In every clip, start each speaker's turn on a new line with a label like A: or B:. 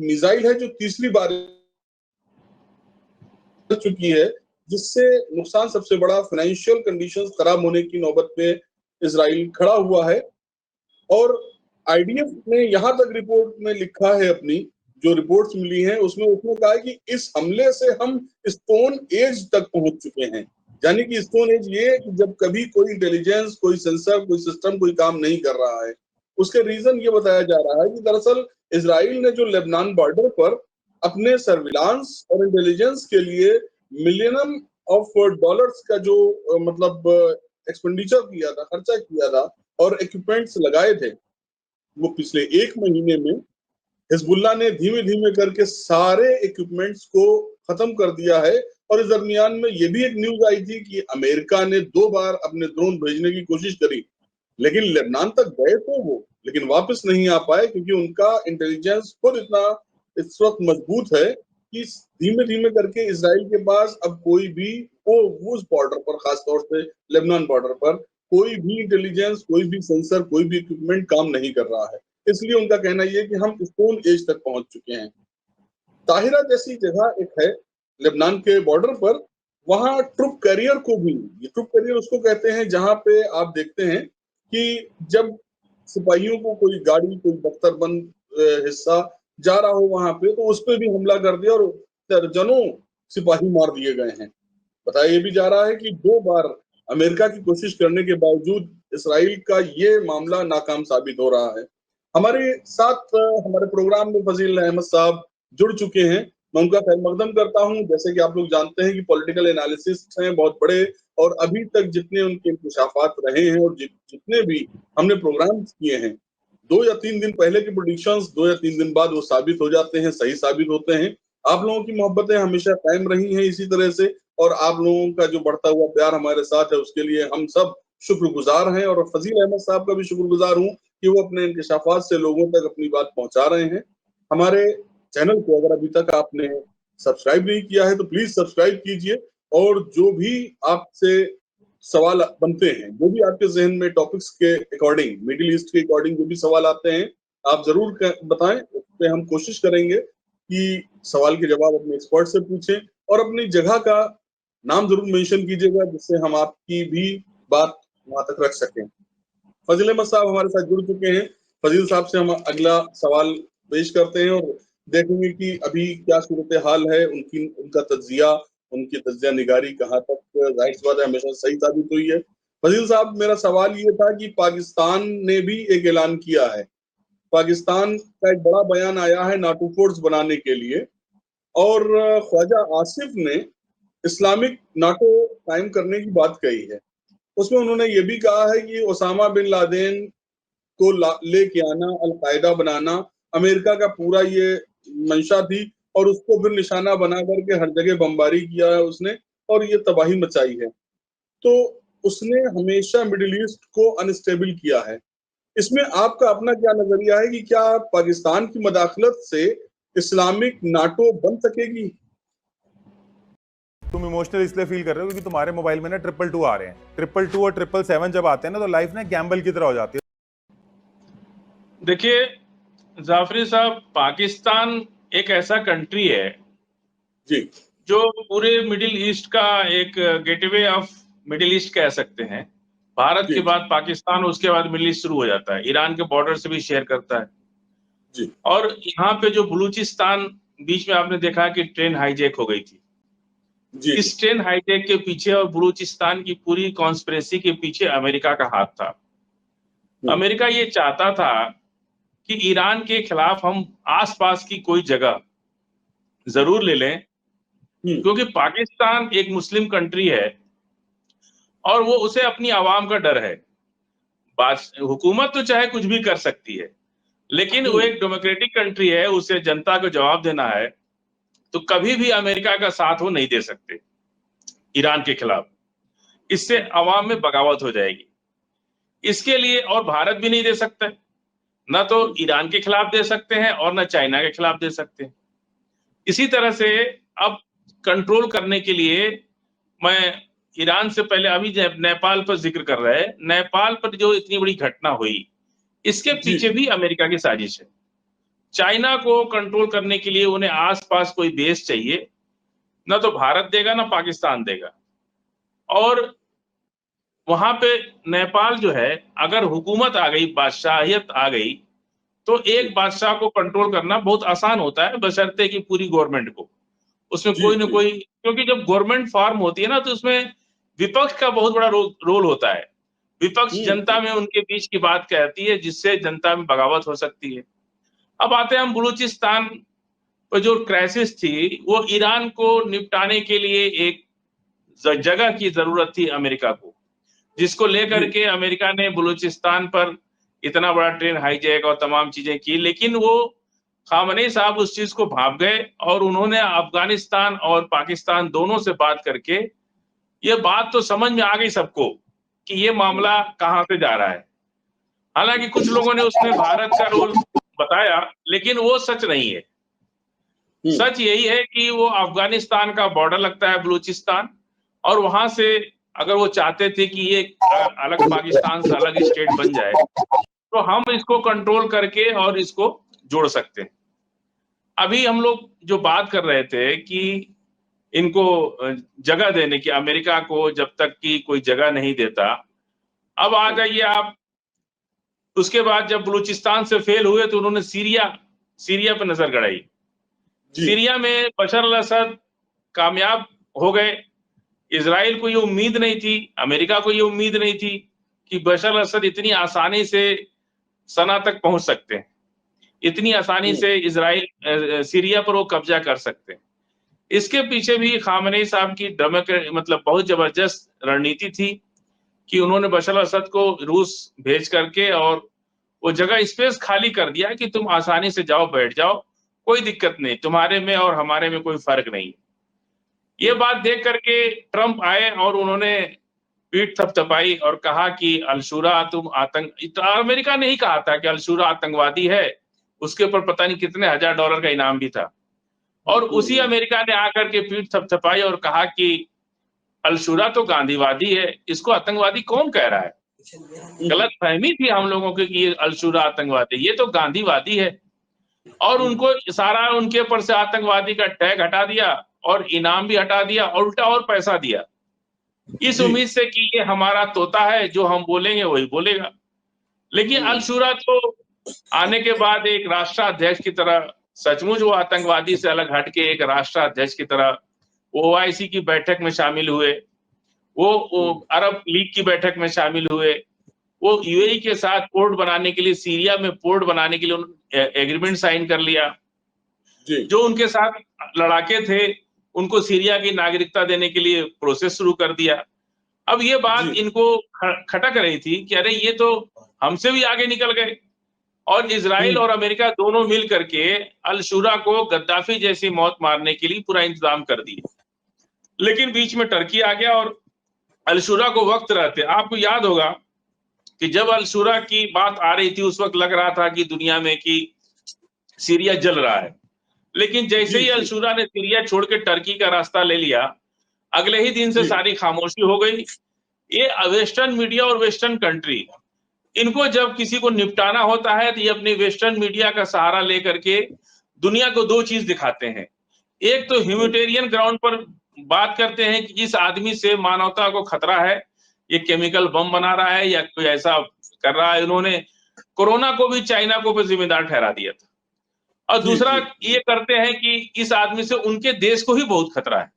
A: Missile है जो तीसरी बार चुकी है, जिससे नुकसान सबसे बड़ा फाइनेंशियल कंडीशंस खराब होने की नौबत पे इजराइल खड़ा हुआ है। और आईडीएफ ने यहां तक रिपोर्ट में लिखा है, अपनी जो रिपोर्ट्स मिली हैं उसमें उसने कहा है कि इस हमले से हम स्टोन एज तक पहुंच चुके हैं। यानी कि स्टोन एज ये है कि जब कभी कोई इंटेलिजेंस, कोई सेंसर, कोई सिस्टम कोई काम नहीं कर रहा है। उसके रीजन ये बताया जा रहा है कि दरअसल इजराइल ने जो लेबनान बॉर्डर पर अपने सर्विलांस और इंटेलिजेंस के लिए मिलियन ऑफ डॉलर्स का जो मतलब एक्सपेंडिचर किया था, खर्चा किया था और इक्विपमेंट्स लगाए थे, वो पिछले एक महीने में हिजबुल्लाह ने धीमे धीमे करके सारे इक्विपमेंट्स को खत्म कर दिया है। और इस दरमियान में ये भी एक न्यूज आई थी कि अमेरिका ने 2 बार अपने ड्रोन भेजने की कोशिश करी, लेकिन लेबनान तक गए तो वो, लेकिन वापस नहीं आ पाए, क्योंकि उनका इंटेलिजेंस खुद इतना इस वक्त मजबूत है कि धीमे धीमे करके इसराइल के पास अब कोई भी वो उस बॉर्डर पर, खासतौर से लेबनान बॉर्डर पर कोई भी इंटेलिजेंस, कोई भी सेंसर, कोई भी इक्विपमेंट काम नहीं कर रहा है। इसलिए उनका कहना यह है कि हम स्टोन एज तक पहुंच चुके हैं। ताहिरा जैसी जगह एक है लेबनान के बॉर्डर पर, वहां ट्रुप कैरियर को भी, ये ट्रुप कैरियर उसको कहते हैं जहां पे आप देखते हैं कि जब सिपाहियों को कोई गाड़ी, कोई बख्तरबंद हिस्सा जा रहा हो वहां पे, तो उस पर भी हमला कर दिया और दर्जनों सिपाही मार दिए गए हैं। बताया ये भी जा रहा है कि 2 बार अमेरिका की कोशिश करने के बावजूद इसराइल का ये मामला नाकाम साबित हो रहा है। हमारे साथ हमारे प्रोग्राम में फजील अहमद साहब जुड़ चुके हैं। मैं उनका खैर मकदम करता हूं। जैसे कि आप लोग जानते हैं कि पॉलिटिकल एनालिसिस्ट हैं बहुत बड़े, और अभी तक जितने उनके इंकशाफात रहे हैं और जितने भी हमने प्रोग्राम्स किए हैं, 2 या 3 दिन पहले के प्रोडिक्शंस 2 या 3 दिन बाद वो साबित हो जाते हैं, सही साबित होते हैं। आप लोगों की मोहब्बतें हमेशा कायम रही हैं इसी तरह से, और आप लोगों का जो बढ़ता हुआ प्यार हमारे साथ है उसके लिए हम सब शुक्रगुजार हैं। और फजील अहमद साहब का भी शुक्रगुजार हूं कि वो अपने इंकशाफात से लोगों तक अपनी बात पहुंचा रहे हैं। हमारे चैनल को अगर अभी तक आपने सब्सक्राइब नहीं किया है तो प्लीज सब्सक्राइब कीजिए, और जो भी आपसे सवाल बनते हैं, जो भी आपके जहन में टॉपिक्स के अकॉर्डिंग, मिडिल ईस्ट के अकॉर्डिंग जो भी सवाल आते हैं, आप जरूर बताएं। उस पर हम कोशिश करेंगे कि सवाल के जवाब अपने एक्सपर्ट से पूछें, और अपनी जगह का नाम जरूर मेंशन कीजिएगा जिससे हम आपकी भी बात वहां तक रख सकें। फजील अहमद साहब हमारे साथ जुड़ चुके हैं। फजील साहब से हम अगला सवाल पेश करते हैं और देखेंगे कि अभी क्या सूरत हाल है, उनका तज्जिया, उनकी तज्जिया निगारी कहाँ तक जाहिर सी बात है हमेशा सही साबित हुई है। फजील साहब, मेरा सवाल ये था कि पाकिस्तान ने भी एक ऐलान किया है, पाकिस्तान का एक बड़ा बयान आया है नाटो फोर्स बनाने के लिए, और ख्वाजा आसिफ ने इस्लामिक नाटो कायम करने की बात कही है। उसमें उन्होंने ये भी कहा है कि ओसामा बिन लादेन को लेके आना, अलकायदा बनाना अमेरिका का पूरा ये मंशा थी, और उसको फिर निशाना बना करके हर जगह बमबारी किया है उसने, और ये तबाही मचाई है। तो उसने हमेशा मिडिल ईस्ट को अनस्टेबल किया है। इसमें आपका अपना क्या नजरिया है कि क्या पाकिस्तान की मदाखलत से इस्लामिक नाटो बन सकेगी?
B: तुम इमोशनल इसलिए फील कर रहे हो क्योंकि तुम्हारे मोबाइल में ना 222 आ रहे हैं। 222 और 777 जब आते हैं ना तो लाइफ ना गैम्बल की तरह हो जाती है।
C: देखिए जाफरी साहब, पाकिस्तान एक ऐसा कंट्री है
A: जी,
C: जो पूरे मिडिल ईस्ट का एक गेटवे ऑफ मिडिल ईस्ट कह सकते हैं। भारत
A: जी,
C: के बाद पाकिस्तान, उसके बाद मिडिल ईस्ट शुरू हो जाता है। ईरान के बॉर्डर से भी शेयर करता है।
A: जी,
C: और यहाँ पे जो बलूचिस्तान, बीच में आपने देखा कि ट्रेन हाईजैक हो गई थी।
A: जी,
C: इस ट्रेन हाईजैक के पीछे और बलूचिस्तान की पूरी कॉन्स्पिरेसी के पीछे अमेरिका का हाथ था। अमेरिका ये चाहता था कि ईरान के खिलाफ हम आसपास की कोई जगह जरूर ले लें, क्योंकि पाकिस्तान एक मुस्लिम कंट्री है और वो उसे अपनी आवाम का डर है। हुकूमत तो चाहे कुछ भी कर सकती है, लेकिन वो एक डेमोक्रेटिक कंट्री है, उसे जनता को जवाब देना है। तो कभी भी अमेरिका का साथ वो नहीं दे सकते ईरान के खिलाफ। इससे अवाम में बगावत हो जाएगी। इसके लिए और भारत भी नहीं दे सकता है, ना तो ईरान के खिलाफ दे सकते हैं और ना चाइना के खिलाफ दे सकते हैं। इसी तरह से अब कंट्रोल करने के लिए, मैं ईरान से पहले अभी नेपाल पर जिक्र कर रहे हैं, नेपाल पर जो इतनी बड़ी घटना हुई, इसके पीछे भी अमेरिका की साजिश है। चाइना को कंट्रोल करने के लिए उन्हें आसपास कोई बेस चाहिए, ना तो भारत देगा ना पाकिस्तान देगा। और वहां पे नेपाल जो है, अगर हुकूमत आ गई, बादशाहियत आ गई, तो एक बादशाह को कंट्रोल करना बहुत आसान होता है, बशर्ते कि पूरी गवर्नमेंट को उसमें कोई ना कोई, क्योंकि जब गवर्नमेंट फॉर्म होती है ना, तो उसमें विपक्ष का बहुत बड़ा रोल होता है। विपक्ष जनता में उनके बीच की बात कहती है, जिससे जनता में बगावत हो सकती है। अब आते हैं हम बलूचिस्तान पर। जो क्राइसिस थी वो ईरान को निपटाने के लिए एक जगह की जरूरत थी अमेरिका को, जिसको लेकर के अमेरिका ने बलूचिस्तान पर इतना बड़ा ट्रेन हाईजैक और तमाम चीजें की। लेकिन वो खामनेई साहब उस चीज को भाप गए और उन्होंने अफगानिस्तान और पाकिस्तान दोनों से बात करके, ये बात तो समझ में आ गई सबको कि ये मामला कहां से जा रहा है। हालांकि कुछ लोगों ने उसमें भारत का रोल बताया, लेकिन वो सच नहीं है। सच यही है कि वो अफगानिस्तान का बॉर्डर लगता है बलूचिस्तान, और वहां से अगर वो चाहते थे कि ये अलग पाकिस्तान से अलग स्टेट बन जाए, तो हम इसको कंट्रोल करके और इसको जोड़ सकते हैं। अभी हम लोग जो बात कर रहे थे कि इनको जगह देने की, अमेरिका को जब तक कि कोई जगह नहीं देता। अब आ जाइए आप, उसके बाद जब बलूचिस्तान से फेल हुए तो उन्होंने सीरिया पर नजर गड़ाई। सीरिया में बशर अल असद कामयाब हो गए। इजराइल को ये उम्मीद नहीं थी, अमेरिका को ये उम्मीद नहीं थी कि बशर अल असद इतनी आसानी से सना तक पहुंच सकते हैं, इतनी आसानी से इजराइल सीरिया पर वो कब्जा कर सकते हैं। इसके पीछे भी खामनेई साहब की मतलब बहुत जबरदस्त रणनीति थी कि उन्होंने बशर अल असद को रूस भेज करके और वो जगह स्पेस खाली कर दिया कि तुम आसानी से जाओ, बैठ जाओ, कोई दिक्कत नहीं, तुम्हारे में और हमारे में कोई फर्क नहीं। ये बात देख करके ट्रंप आए और उन्होंने पीठ थपथपाई और कहा कि अलशूरा तुम अमेरिका ने ही कहा था कि अलशूरा आतंकवादी है, उसके ऊपर पता नहीं कितने $1000 का इनाम भी था। और उसी अमेरिका ने आकर के पीठ थपथपाई और कहा कि अलशूरा तो गांधीवादी है, इसको आतंकवादी कौन कह रहा है। गलत फहमी थी हम लोगों की कि ये अलशूरा आतंकवादी, ये तो गांधीवादी है। और उनको सारा उनके ऊपर से आतंकवादी का टैग हटा दिया और इनाम भी हटा दिया और उल्टा और पैसा दिया, इस उम्मीद से कि ये हमारा तोता है, जो हम बोलेंगे वही बोलेगा। लेकिन अलशूरा तो आने के बाद एक राष्ट्राध्यक्ष की तरह, सचमुच वो आतंकवादी से अलग हटके एक राष्ट्राध्यक्ष की तरह OIC की बैठक में शामिल हुए, वो अरब लीग की बैठक में शामिल हुए, वो UAE के साथ पोर्ट बनाने के लिए, सीरिया में पोर्ट बनाने के लिए एग्रीमेंट साइन कर लिया। जो उनके साथ लड़ाके थे उनको सीरिया की नागरिकता देने के लिए प्रोसेस शुरू कर दिया। अब ये बात इनको खटक रही थी कि अरे ये तो हमसे भी आगे निकल गए, और इजराइल और अमेरिका दोनों मिल करके अलशूरा को गद्दाफी जैसी मौत मारने के लिए पूरा इंतजाम कर दिया। लेकिन बीच में टर्की आ गया और अलशूरा को वक्त रहते, आपको याद होगा कि जब अलशूरा की बात आ रही थी उस वक्त लग रहा था कि दुनिया में कि सीरिया जल रहा है। लेकिन जैसे ही अलशूरा ने सीरिया छोड़ के टर्की का रास्ता ले लिया, अगले ही दिन से सारी खामोशी हो गई। ये वेस्टर्न मीडिया और वेस्टर्न कंट्री, इनको जब किसी को निपटाना होता है तो ये अपनी वेस्टर्न मीडिया का सहारा लेकर के दुनिया को दो चीज दिखाते हैं। एक तो ह्यूमैनिटेरियन ग्राउंड पर बात करते हैं कि जिस आदमी से मानवता को खतरा है, ये केमिकल बम बना रहा है या कोई ऐसा कर रहा है। उन्होंने कोरोना को भी चाइना को भी जिम्मेदार ठहरा दिया था। और दूसरा ये करते हैं कि इस आदमी से उनके देश को ही बहुत खतरा है,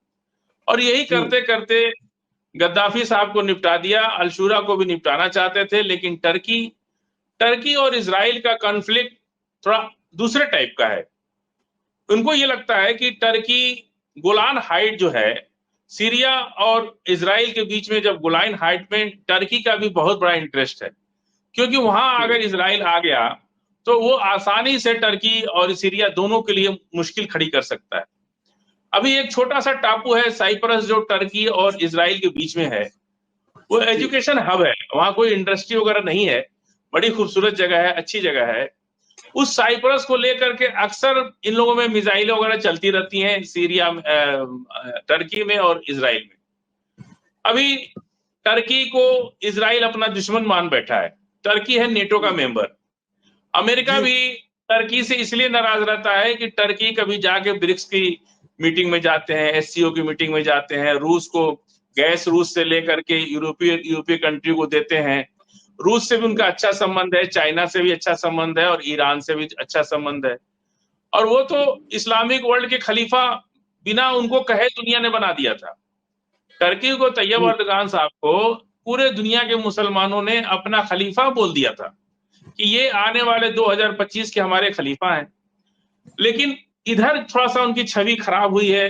C: और यही करते करते गद्दाफी साहब को निपटा दिया। अलशूरा को भी निपटाना चाहते थे, लेकिन टर्की और इजराइल का कॉन्फ्लिक्ट थोड़ा दूसरे टाइप का है। उनको ये लगता है कि टर्की गोलान हाइट जो है, सीरिया और इजराइल के बीच में, जब गोलान हाइट में टर्की का भी बहुत बड़ा इंटरेस्ट है, क्योंकि वहां अगर इजराइल आ गया तो वो आसानी से टर्की और सीरिया दोनों के लिए मुश्किल खड़ी कर सकता है। अभी एक छोटा सा टापू है साइप्रस, जो टर्की और इजराइल के बीच में है। वो एजुकेशन हब है, वहां कोई इंडस्ट्री वगैरह नहीं है, बड़ी खूबसूरत जगह है, अच्छी जगह है। उस साइप्रस को लेकर के अक्सर इन लोगों में मिसाइलें वगैरह चलती रहती हैं, सीरिया, टर्की में और इजराइल में। अभी टर्की को इजराइल अपना दुश्मन मान बैठा है। टर्की है नेटो का मेंबर, अमेरिका भी टर्की से इसलिए नाराज रहता है कि टर्की कभी जाके ब्रिक्स की मीटिंग में जाते हैं, एससीओ की मीटिंग में जाते हैं, रूस को गैस रूस से लेकर के यूरोपीय कंट्री को देते हैं, रूस से भी उनका अच्छा संबंध है, चाइना से भी अच्छा संबंध है और ईरान से भी अच्छा संबंध है। और वो तो इस्लामिक वर्ल्ड के खलीफा बिना उनको कहे दुनिया ने बना दिया था। टर्की को तैयब अर्दगान साहब को पूरे दुनिया के मुसलमानों ने अपना खलीफा बोल दिया था कि ये आने वाले 2025 के हमारे खलीफा हैं। लेकिन इधर थोड़ा सा उनकी छवि खराब हुई है,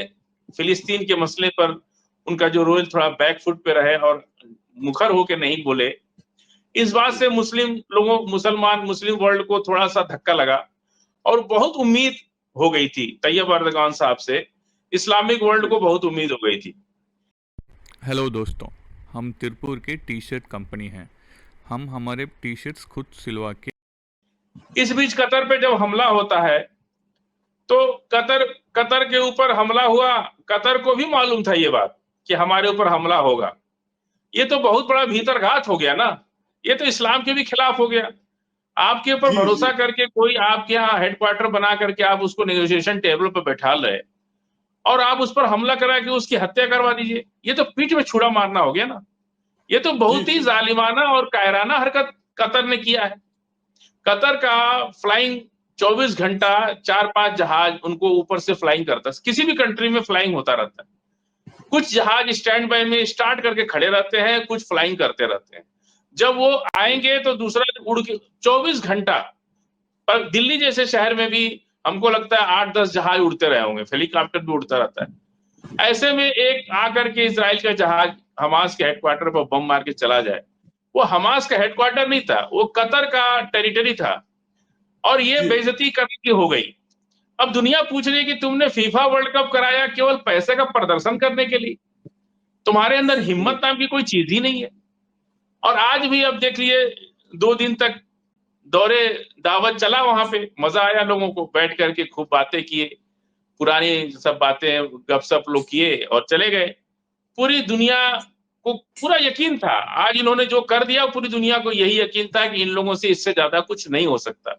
C: फिलिस्तीन के मसले पर उनका जो रोल थोड़ा बैक फुट पे रहे और मुखर होके नहीं बोले। इस बात से मुस्लिम वर्ल्ड को थोड़ा सा धक्का लगा और बहुत उम्मीद हो गई थी तैयब अर्दगान साहब से, इस्लामिक वर्ल्ड को बहुत उम्मीद हो गई थी।
D: हेलो दोस्तों, हम तिरपुर के टी शर्ट कंपनी हैं। हम हमारे टी शर्ट्स खुद सिलवा के।
C: इस बीच कतर पे जब हमला होता है तो कतर के ऊपर हमला हुआ, कतर को भी मालूम था ये बात कि हमारे ऊपर हमला होगा। ये तो बहुत बड़ा भीतरघात हो गया ना, ये तो इस्लाम के भी खिलाफ हो गया। आपके ऊपर भरोसा करके कोई आपके यहाँ हेडक्वार्टर बना करके आप उसको नेगोशिएशन टेबल पर बैठा रहे और आप उस पर हमला करा के उसकी हत्या करवा दीजिए, ये तो पीठ में छुरा मारना हो गया ना। ये तो बहुत ही जालिमाना और कायराना हरकत कतर ने किया है। कतर का फ्लाइंग 24 घंटा 4-5 जहाज उनको ऊपर से फ्लाइंग करता है, किसी भी कंट्री में फ्लाइंग होता रहता है। कुछ जहाज स्टैंड बाय में स्टार्ट करके खड़े रहते हैं, कुछ फ्लाइंग करते रहते हैं। जब वो आएंगे तो दूसरा उड़ के 24 घंटा, पर दिल्ली जैसे शहर में भी हमको लगता है 8-10 जहाज उड़ते रहे होंगे, हेलीकॉप्टर भी उड़ता रहता है। ऐसे में एक आकर के इजराइल का जहाज हमास के हेडक्वार्टर पर बम मार के चला जाए, वो हमास का हेडक्वार्टर नहीं था, वो कतर का टेरिटरी था और ये बेइज्जती करने की हो गई। अब दुनिया पूछ रही है कि तुमने फीफा वर्ल्ड कप कराया केवल पैसे का प्रदर्शन करने के लिए, तुम्हारे अंदर हिम्मत नाम की कोई चीज ही नहीं है। और आज भी अब देखिए 2 दिन तक दौरे दावत चला, वहां पे मजा आया, लोगों को बैठ करके खूब बातें किए, पुरानी सब बातें गपशप लोग किए और चले गए। पूरी दुनिया को पूरा यकीन था, आज इन्होंने जो कर दिया पूरी दुनिया को यही यकीन था कि इन लोगों से इससे ज्यादा कुछ नहीं हो सकता।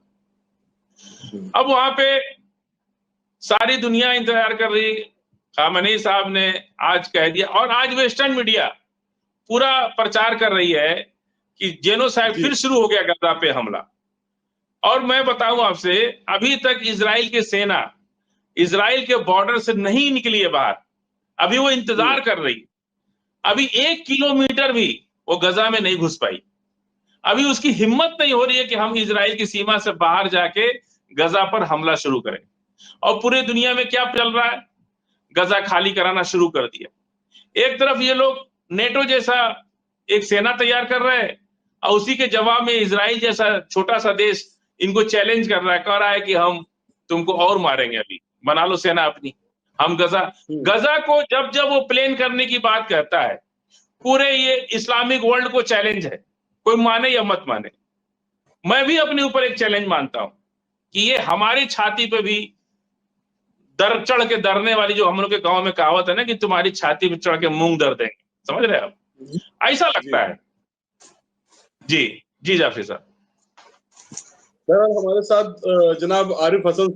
C: अब वहां पे सारी दुनिया इंतजार कर रही, खामेनी साहब ने आज कह दिया और आज वेस्टर्न मीडिया पूरा प्रचार कर रही है कि जेनोसाइड फिर शुरू हो गया गजा पे हमला। और मैं बताऊं आपसे, अभी तक इजराइल की सेना इजराइल के बॉर्डर से नहीं निकली है बाहर, अभी वो इंतजार कर रही। अभी 1 किलोमीटर भी वो गजा में नहीं घुस पाई। अभी उसकी हिम्मत नहीं हो रही है कि हम इजराइल की सीमा से बाहर जाके गजा पर हमला शुरू करें। और पूरे दुनिया में क्या चल रहा है, गजा खाली कराना शुरू कर दिया। एक तरफ ये लोग नेटो जैसा एक सेना तैयार कर रहे हैं और उसी के जवाब में इजराइल जैसा छोटा सा देश इनको चैलेंज कर रहा है, कह रहा है कि हम तुमको और मारेंगे, अभी बना लो सेना अपनी, हम गजा को जब जब वो प्लेन करने की बात कहता है, पूरे ये इस्लामिक वर्ल्ड को चैलेंज है, कोई माने या मत माने। मैं भी अपने ऊपर एक चैलेंज मानता हूं कि ये हमारी छाती पे भी दर चढ़ के दरने वाली, जो हम लोग के गांव में कहावत है ना कि तुम्हारी छाती पे चढ़ के मूंग दर देंगे, समझ रहे हैं आप, ऐसा लगता है। जी जी जाफरी साहब।
A: हमारे साथ जनाब आरिफ हसन